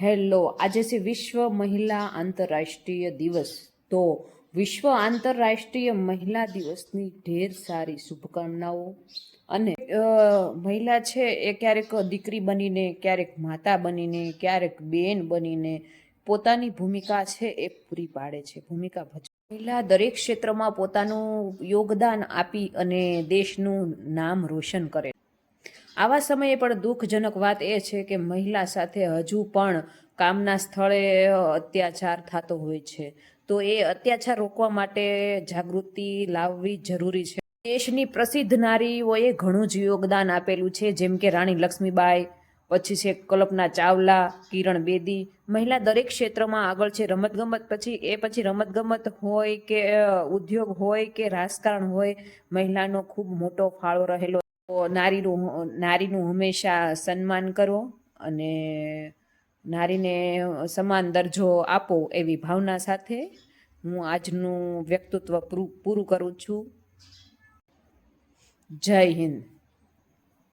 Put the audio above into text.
Hello, આજે છે વિશ્વ મહિલા આંતરરાષ્ટ્રીય દિવસ. તો વિશ્વ આંતરરાષ્ટ્રીય મહિલા દિવસની ઢેર સારી શુભકામનાઓ. અને મહિલા છે એ ક્યારેક દીકરી બનીને, ક્યારેક માતા બનીને, ક્યારેક બેન બનીને પોતાની ભૂમિકા છે એ પૂરી પાડે છે, ભૂમિકા ભજવે. મહિલા દરેક ક્ષેત્રમાં પોતાનું યોગદાન આપી અને દેશનું નામ રોશન કરે. આવા સમયે પણ દુઃખજનક વાત એ છે કે મહિલા સાથે હજુ પણ કામના સ્થળે અત્યાચાર થતો હોય છે. તો એ અત્યાચાર રોકવા માટે જાગૃતિ લાવવી જરૂરી છે. દેશની પ્રસિદ્ધ નારીઓએ ઘણું જ યોગદાન આપેલું છે, જેમ કે રાણી લક્ષ્મીબાઈ, પછી છે કલ્પના ચાવલા, કિરણ બેદી. મહિલા દરેક ક્ષેત્રમાં આગળ છે. રમતગમત પછી રમતગમત હોય કે ઉદ્યોગ હોય કે રાજકારણ હોય, મહિલાનો ખૂબ મોટો ફાળો રહેલો. નારીનું હંમેશા સન્માન કરો અને નારીને સમાન દરજ્જો આપો એવી ભાવના સાથે હું આજનું વ્યક્તિત્વ પૂરું કરું છું. જય હિન્દ.